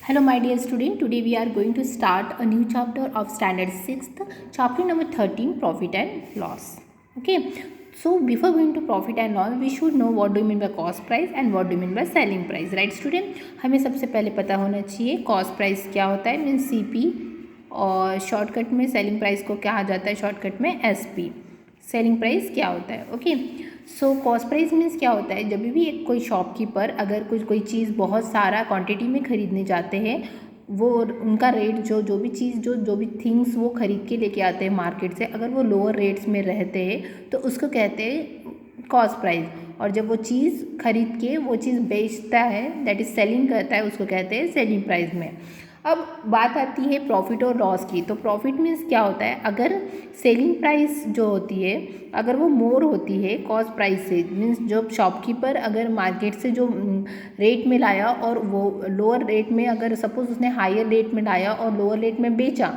Hello my dear student, today we are going to start a new chapter of standard 6th, chapter number 13, profit and loss. Okay, so before going to profit and loss, we should know what do you mean by cost price and what do you mean by selling price, right student? हमें सबसे पहले पता होना चाहिए cost price क्या होता है, means CP, और शॉर्टकट में सेलिंग प्राइस को क्या आ जाता है, शॉर्टकट में SP. सेलिंग प्राइस क्या होता है? Okay, so cost price means क्या होता है, जब भी एक कोई शॉपकीपर अगर कोई चीज़ बहुत सारा क्वांटिटी में ख़रीदने जाते हैं, वो उनका रेट जो भी चीज़ जो भी थिंग्स वो ख़रीद के लेके आते हैं मार्केट से, अगर वो लोअर रेट्स में रहते हैं तो उसको कहते हैं कॉस्ट प्राइस, और जब वो चीज़ खरीद के वो चीज़ बेचता है, दैट इज़ सेलिंग करता है, उसको कहते हैं सेलिंग प्राइस में. अब बात आती है प्रॉफिट और लॉस की. तो प्रॉफिट मीन्स क्या होता है, अगर सेलिंग प्राइस जो होती है अगर वो मोर होती है कॉस्ट प्राइस से, मीन्स जो शॉपकीपर अगर मार्केट से जो रेट में लाया और वो लोअर रेट में, अगर सपोज उसने हायर रेट में लाया और लोअर रेट में बेचा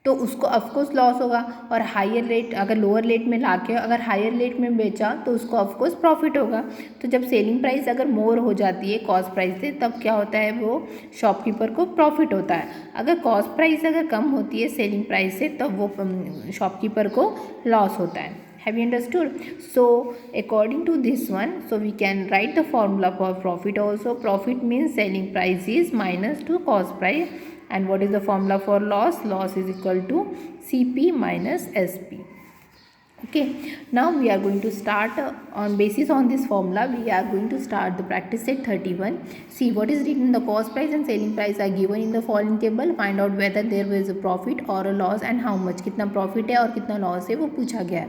तो उसको ऑफकोर्स लॉस होगा, और हायर रेट अगर लोअर रेट में लाके अगर हायर रेट में बेचा तो उसको ऑफकोर्स प्रॉफिट होगा. तो जब सेलिंग प्राइस अगर मोर हो जाती है कॉस्ट प्राइस से, तब क्या होता है, वो शॉपकीपर को प्रॉफिट होता है. अगर कॉस्ट प्राइस अगर कम होती है सेलिंग प्राइस से, तब वो शॉपकीपर को लॉस होता है. Have you understood? So according to this one, so we can write the formula for profit also. Profit means selling price is minus to cost price. And what is the formula for loss? Loss is equal to CP minus SP. Okay, now we are going to start on basis on this formula. We are going to start the practice set 31. See what is written. The cost price and selling price are given in the following table. Find out whether there was a profit or a loss and how much. कितना profit है और कितना loss है वो पूछा गया है.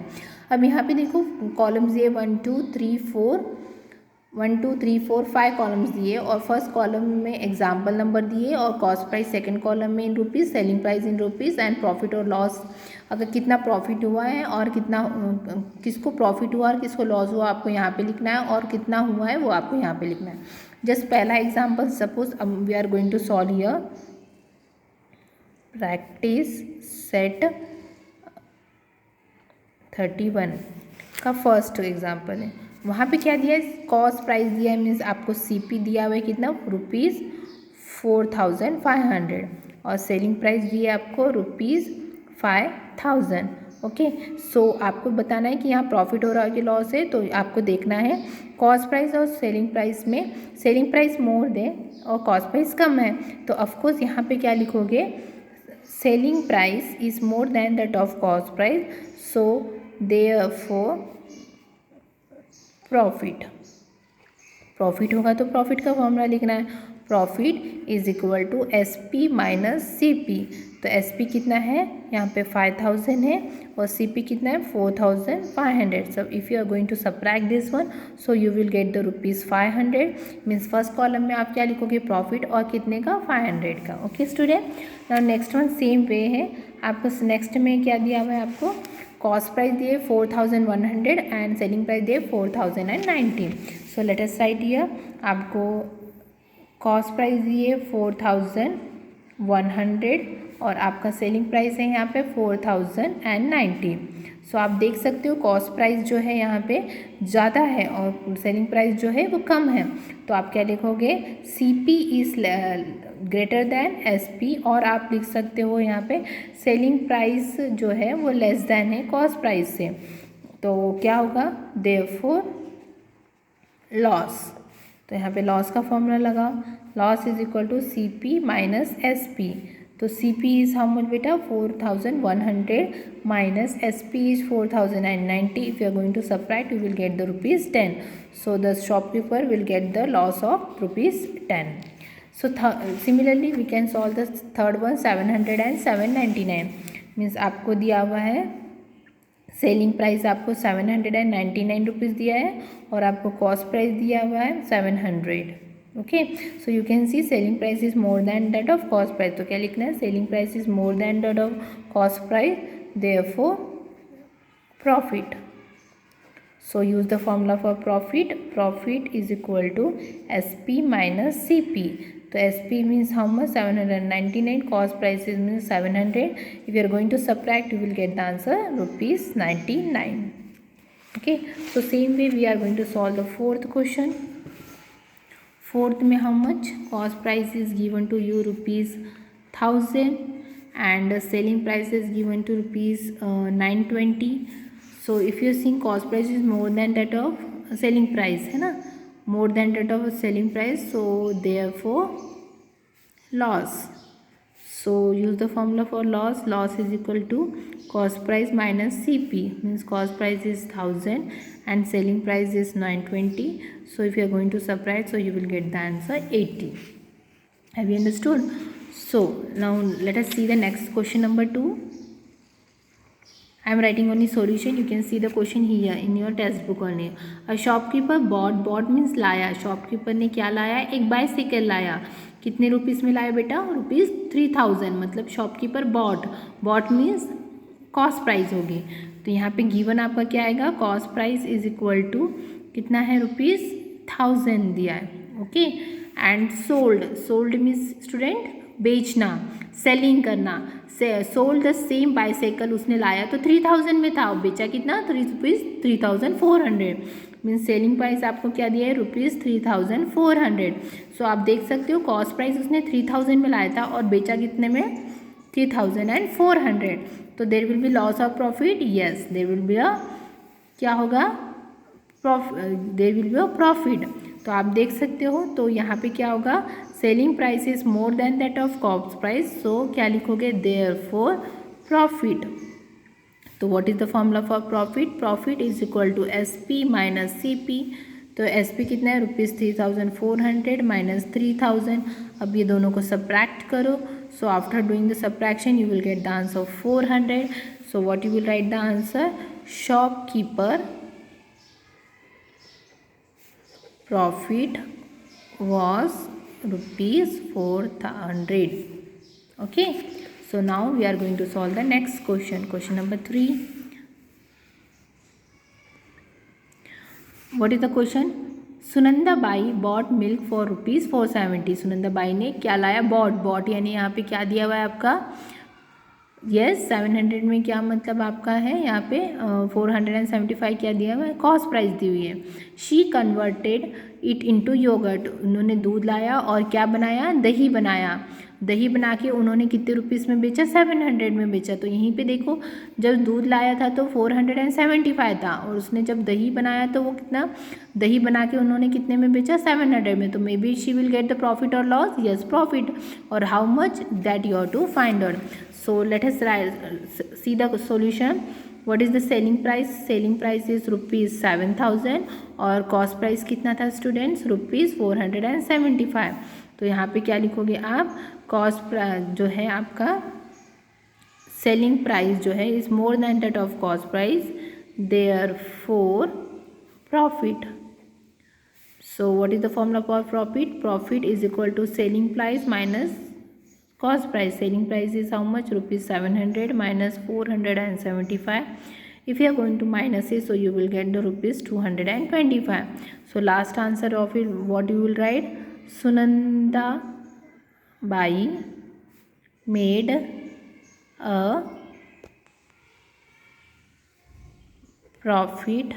अब यहाँ पे देखो कॉलम्स दिए 1 2 3 4 5 कॉलम्स दिए, और फर्स्ट कॉलम में एग्जाम्पल नंबर दिए, और कॉस्ट प्राइस सेकंड कॉलम में in rupees, selling price in rupees, and profit और लॉस, अगर कितना प्रॉफिट हुआ है और कितना किसको प्रॉफिट हुआ और किसको लॉस हुआ आपको यहाँ पे लिखना है, और कितना हुआ है वो आपको यहाँ पे लिखना है. जस्ट पहला example, suppose we are going to solve here practice set 31 का फर्स्ट एग्जाम्पल है. वहाँ पे क्या दिया है, कॉस्ट प्राइस दिया है, मीन्स आपको CP दिया हुआ है कितना, ₹4500, और सेलिंग प्राइस दिया है आपको ₹5000. ओके, सो आपको बताना है कि यहाँ प्रॉफिट हो रहा है कि लॉस है. तो आपको देखना है कॉस्ट प्राइस और सेलिंग प्राइस में सेलिंग प्राइस मोर दे और कॉस्ट प्राइस कम है, तो ऑफकोर्स यहाँ पे क्या लिखोगे, selling price is more than that of cost price, so therefore profit होगा तो प्रॉफिट का फॉर्मूला लिखना है. Profit is equal to SP minus CP. तो SP कितना है, यहाँ पे 5000 है, और CP कितना है, 4500. So if you are going to subtract this one, so you will get the ₹500. Means first column में आप क्या लिखोगे, प्रॉफिट, और कितने का, 500 का. Okay student, now next one same way है. आपको नेक्स्ट में क्या दिया हुआ है, आपको कॉस्ट प्राइस दिए 4100 एंड सेलिंग प्राइस दिए 4090. So let us right here, आपको कॉस्ट प्राइस दिए 4100 और आपका सेलिंग प्राइस है यहाँ पे 4090. सो आप देख सकते हो कॉस्ट प्राइस जो है यहाँ पे ज़्यादा है और सेलिंग प्राइस जो है वो कम है. तो आप क्या लिखोगे, CP is greater than SP, और आप लिख सकते हो यहाँ पे सेलिंग प्राइस जो है वो लेस दैन है कॉस्ट प्राइस से. तो क्या होगा, देयरफॉर लॉस. तो यहाँ पे लॉस का फॉर्मूला लगाओ, loss is equal to CP minus SP. तो CP इज़ हाउ मच बेटा, 4100 minus SP is 4090. If you are going to subtract you will get the ₹10. So the shopkeeper will get the loss of ₹10. So similarly we can solve the third one, 700 and 799. Means आपको दिया हुआ है selling price, आपको 799 rupees दिया है, और आपको cost price दिया हुआ है 700. Okay, so you can see selling price is more than that of cost price. तो क्या लिखना है, selling price is more than that of cost price, therefore profit. So use the formula for profit. Profit is equal to SP minus CP. So SP means how much, 799. Cost price is means 700. If you are going to subtract, you will get the answer ₹99. Okay. So same way we are going to solve the fourth question. Fourth में how much, cost price is given to you ₹1000 and selling price is given to ₹920. So if you think cost price is more than that of selling price, है ना, more than that of selling price, so therefore loss. So use the formula for loss. Loss is equal to cost price minus CP, means cost price is 1000 and selling price is 920. So if you are going to subtract, so you will get the answer 80. Have you understood? So now let us see the next question number 2. I am writing only solution. You can see the question here in your textbook only. A shopkeeper bought means लाया. Shopkeeper ने क्या लाया, एक bicycle लाया. कितने rupees में लाया बेटा, ₹3000. मतलब shopkeeper bought means cost price होगी. तो यहाँ पे गिवन आपका क्या आएगा, cost price is equal to कितना है, ₹1000 दिया है. Okay. And sold means student बेचना, सेलिंग करना. सोल्ड द सेम बाइसाइकिल, उसने लाया तो 3000 में था, बेचा कितना, ₹3400. मीन्स सेलिंग प्राइस आपको क्या दिया है, ₹3400. सो आप देख सकते हो कॉस्ट प्राइस उसने 3000 में लाया था और बेचा कितने में, 3400. तो there will be loss of profit. Yes, there will be a, क्या होगा, there will be a profit. तो आप देख सकते हो. तो यहाँ पे क्या होगा, selling price is more than that of cost price. So क्या लिखोगे, देयरफॉर प्रॉफिट. तो what is the formula for profit, profit is equal to SP minus CP. तो SP कितना है, ₹3400 माइनस 3000. अब ये दोनों को सब्ट्रैक्ट करो. So after doing the subtraction you will get the answer 400. So what you will write the answer, shopkeeper profit was ₹400. Okay, so now we are going to solve the next question. Question number 3. What is the question? Sunanda Bai bought milk for ₹470. Sunanda Bai ने क्या लाया, bot यानी यहाँ पे क्या दिया हुआ है आपका, यस 700 में क्या मतलब आपका है यहाँ पे 475 क्या दिया हुआ है, कॉस्ट प्राइस दी हुई है. She converted it into yoghurt. उन्होंने दूध लाया और क्या बनाया, दही बनाया. दही बना के उन्होंने कितने रुपीज़ में बेचा, 700 में बेचा. तो यहीं पे देखो, जब दूध लाया था तो 475 था और उसने जब दही बनाया तो वो कितना, दही बना के उन्होंने कितने में बेचा, 700 में. So maybe she will get the profit और लॉस, यस प्रॉफिट. और how much, that you are to find out. So let us see the solution. What is the selling price? Selling price is ₹7000 और cost price कितना था students, ₹475. तो यहाँ पे क्या लिखोगे आप, कॉस्ट जो है आपका सेलिंग प्राइस जो है is more than that of cost price, therefore profit. So what is the formula for profit, profit is equal to selling price minus cost price. Selling price is how much, ₹700 minus 475. If you are going to minus it, so you will get the ₹225. So last answer of it, what you will write, Sunanda Bai made a profit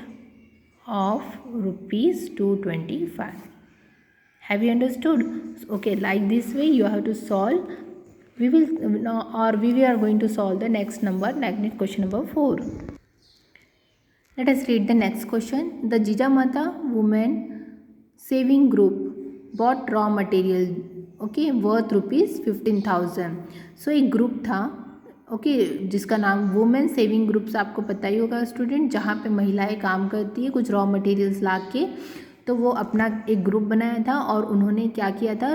of ₹225. Have you understood? Okay, like this way you have to solve. We are going to solve the next question number 4. Let us read the next question. The Jijamata Women Saving Group bought raw material, okay, worth ₹15,000. So एक group था, okay, जिसका नाम women saving groups, आपको पता ही होगा student, जहाँ पे महिलाएं काम करती है कुछ रॉ मटेरियल्स ला के. तो वो अपना एक ग्रुप बनाया था और उन्होंने क्या किया था,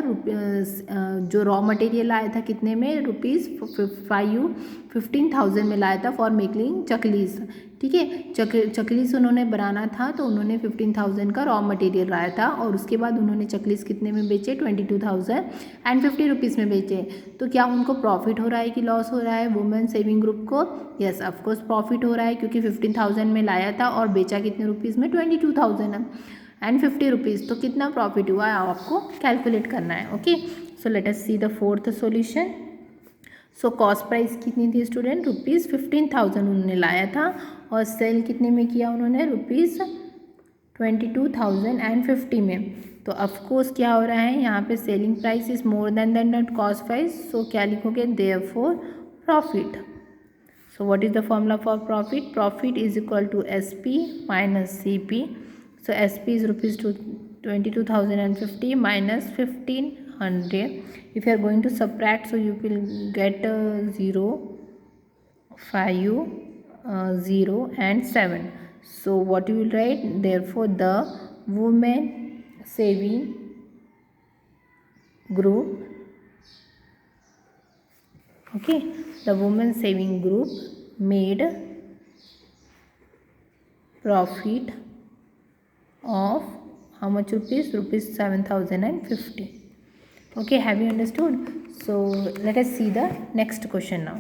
जो रॉ मटेरियल आया था कितने में, ₹15,000 में लाया था फॉर मेकिंग चकलीस. ठीक है, चकलीस उन्होंने बनाना था तो उन्होंने 15,000 का रॉ मटेरियल लाया था और उसके बाद उन्होंने चकलीस कितने में बेचे, 22,050 में बेचे. तो क्या उनको प्रॉफिट हो रहा है कि लॉस हो रहा है वुमेन सेविंग ग्रुप को? यस, ऑफकोर्स प्रॉफिट हो रहा है, क्योंकि 15,000 में लाया था और बेचा कितने रुपीज़ में, 22,050. तो कितना प्रॉफिट हुआ है आपको कैलकुलेट करना है. Okay, so let us see the fourth solution. So cost price कितनी थी स्टूडेंट, ₹15,000 उन्होंने लाया था और सेल कितने में किया उन्होंने, 22,050 में। तो ऑफकोर्स क्या हो रहा है यहाँ पे, selling price is more than that cost price, so क्या लिखोगे, therefore profit. So what is the formula for profit? Profit is equal to SP minus CP. So SP is rupees 22,050 minus 1,500. If you are going to subtract, so you will get 0, 5, 0 and 7. So what you will write? Therefore the women saving group, okay, the women saving group made profit of how much rupees? Rupees 7,050. Okay, have you understood? So let us see the next question now.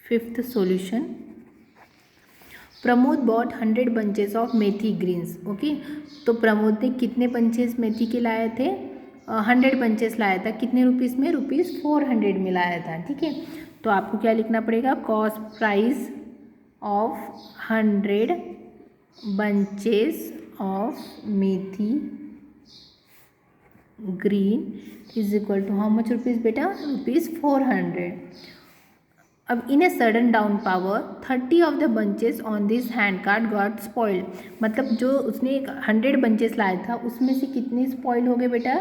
Fifth solution. Pramod bought 100 bunches of methi greens. Okay, तो प्रमोद ने कितने bunches मेथी के लाए थे? 100 bunches लाया था। कितने rupees में? रुपीज़ 400 में लाया था। ठीक है, तो आपको क्या लिखना पड़ेगा? Cost price of 100 bunches of methi green is equal to how much rupees बेटा? रुपीज़ 400। अब in a sudden downpour 30 of the bunches on this handcart got spoiled. मतलब जो उसने 100 बंचेस लाया था उसमें से कितने स्पॉइल हो गए बेटा?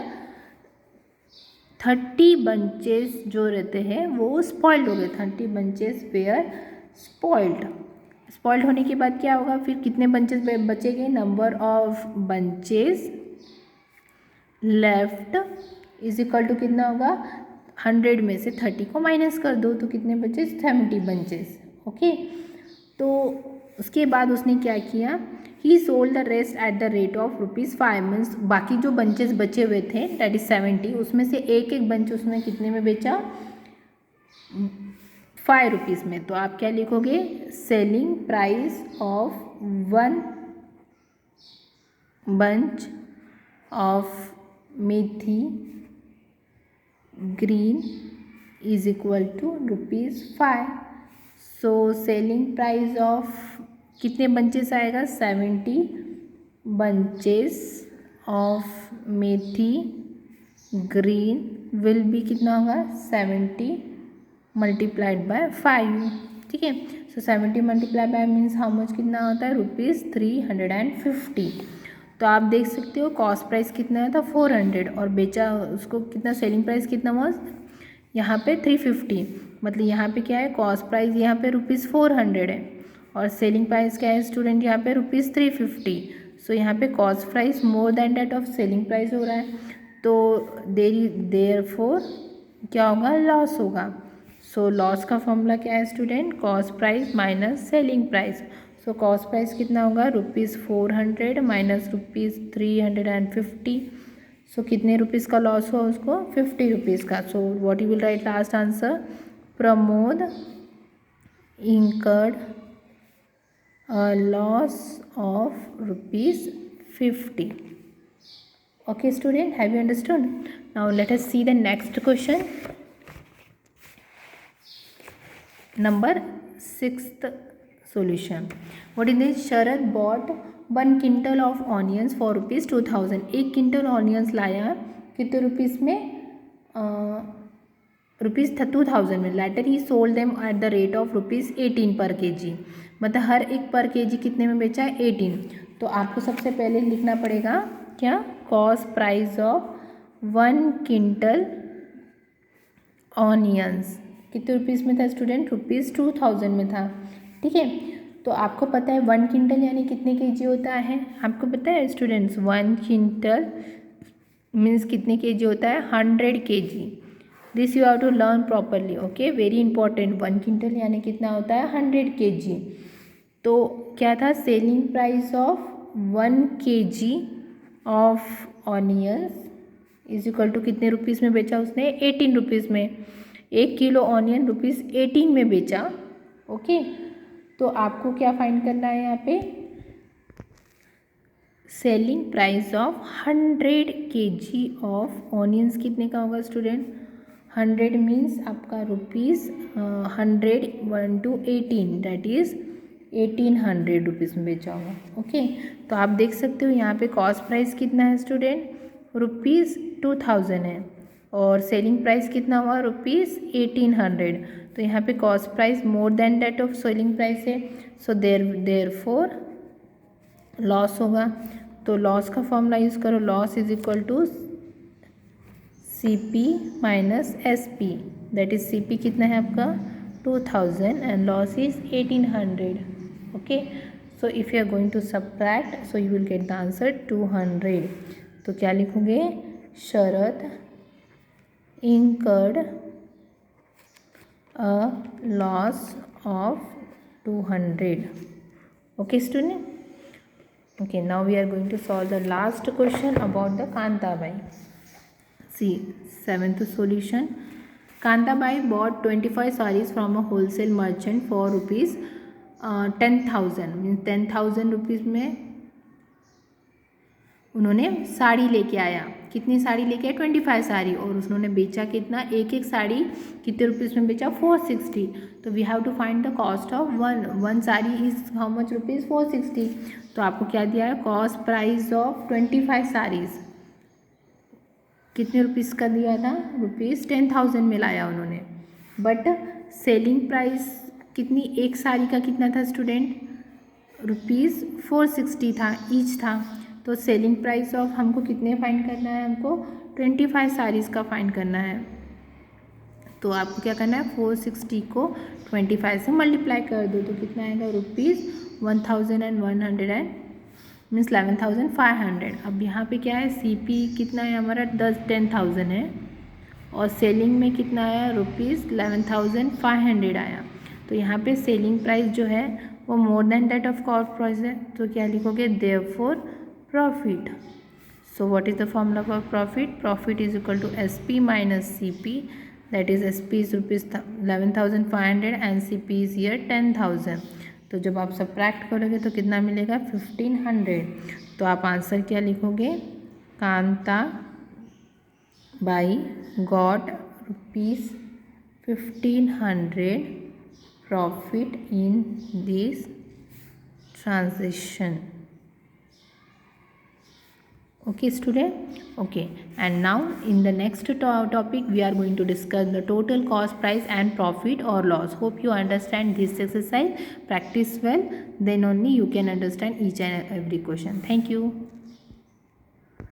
30 बंचेस जो रहते हैं वो स्पॉइल्ड हो गए। 30 बंचेस वेयर स्पॉइल्ड। स्पॉइल्ड होने के बाद क्या होगा फिर? कितने बंचेस बचेंगे? Number of bunches left is equal to कितना होगा? 100 में से 30 को माइनस कर दो तो कितने बचे? 70 बंचेस। ओके, तो उसके बाद उसने क्या किया? ही sold the rest at the rate of ₹5। Means बाकी जो बंचेस बचे हुए थे दैट इज 70, उसमें से एक एक बंच उसने कितने में बेचा? 5 रुपीज़ में। तो आप क्या लिखोगे? Selling price of 1 bunch of methi green is equal to ₹5। So selling price of कितने बंचेस आएगा? 70 bunches of methi green will be कितना होगा? 70 मल्टीप्लाइड बाय 5। ठीक है, सो 70 multiply by means how much कितना होता है? ₹350। तो आप देख सकते हो कॉस्ट प्राइस कितना था? 400 और बेचा उसको कितना? सेलिंग प्राइस कितना हुआ यहाँ पे? 350। मतलब यहाँ पे क्या है? कॉस्ट प्राइस यहाँ पे ₹400 है और सेलिंग प्राइस क्या है स्टूडेंट? यहाँ पे ₹350। सो यहाँ पे cost price more than that of selling price हो रहा है, तो देयरफॉर क्या होगा? लॉस होगा। सो लॉस का फॉर्मूला क्या है student? Cost price minus selling price. So cost price कितना होगा? ₹400 माइनस ₹350। सो कितने रुपीज़ का लॉस हुआ उसको? 50 रुपीज़ का। So what you will write last answer? Pramod incurred a loss of ₹50. Okay student, have you understood? Now let us see the next question. Number 6th solution. What is this? Sharad bought 1 quintal of onions for ₹2000। 1 quintal onions लाया कितने rupees में? ₹2000 में। Later ही sold them at the rate of ₹18 per kg। मतलब हर एक पर kg कितने में बेचा? 18। तो आपको सबसे पहले लिखना पड़ेगा क्या? Cost price of 1 quintal onions कितने रुपीज़ में था स्टूडेंट? ₹2000 में था। ठीक है, तो आपको पता है 1 क्विंटल यानी कितने केजी होता है? आपको पता है स्टूडेंट्स? 1 क्विंटल मीन्स कितने केजी होता है? 100 kg। This you have to learn properly. Okay, very important. 1 quintal यानी कितना होता है? 100 kg। तो क्या था? Selling price of 1 kg of onions is equal to कितने रुपीज़ में बेचा उसने? 18 रुपीज़ में। 1 किलो ऑनियन ₹18 में बेचा। ओके, तो आपको क्या फाइंड करना है यहाँ पे? Selling price of 100 kg of onions कितने का होगा स्टूडेंट? 100 मीन्स आपका ₹100 1 to 18 दैट इज़ 1800 रुपीज़ में बेचा होगा। ओके, तो आप देख सकते हो यहाँ पे कॉस्ट प्राइस कितना है स्टूडेंट, ₹2000 है, और सेलिंग प्राइस कितना हुआ, ₹1800। तो यहाँ पे cost price more than that of selling price है, सो देयरफॉर लॉस होगा। तो लॉस का फॉर्मूला यूज़ करो, loss is equal to CP minus SP, that is CP कितना है आपका 2000 and loss is 1800। Okay, so if you are going to subtract so you will get the answer 200। तो क्या लिखोगे, Sharad incurred a loss of 200. Okay student, okay, now we are going to solve the last question about the Kantabai. See, seventh solution. Kantabai bought 25 sarees from a wholesale merchant for rupees 10,000, means 10,000 rupees में उन्होंने साड़ी लेके आया। कितनी साड़ी लेके आया, 25 साड़ी, और उन्होंने बेचा कितना, एक एक साड़ी कितने रुपीज़ में बेचा, 460। तो we have to find the cost of one sari is how much rupees, 460। तो आपको क्या दिया है, कॉस्ट प्राइस ऑफ 25 साड़ीज़ कितने रुपीज़ का दिया था, ₹10,000 में लाया उन्होंने। बट सेलिंग प्राइस कितनी, एक साड़ी का कितना था स्टूडेंट, ₹460 था, ईच था। तो सेलिंग प्राइस ऑफ हमको कितने फाइंड करना है, हमको 25 साड़ीज़ का फाइंड करना है। तो आपको क्या करना है, 460 को 25 से मल्टीप्लाई कर दो, तो कितना आएगा, ₹1100 मीन्स 11,500। अब यहाँ पे क्या है, CP कितना है हमारा 10,000 है, और सेलिंग में कितना आया, ₹11,500 आया। तो यहाँ पे सेलिंग प्राइस जो है वो more than that of cost price है। तो क्या लिखोगे, therefore profit. So what is the formula for profit, profit is equal to SP minus CP, that is SP is ₹11,500 and CP is here 10,000। तो जब आप सबट्रैक्ट करोगे तो कितना मिलेगा, 1500। तो आप आंसर क्या लिखोगे, Kanta by got ₹1500 profit in this transaction. Okay student, okay, and now in the next topic we are going to discuss the total cost price and profit or loss. Hope you understand this exercise, practice well, then only you can understand each and every question. Thank you.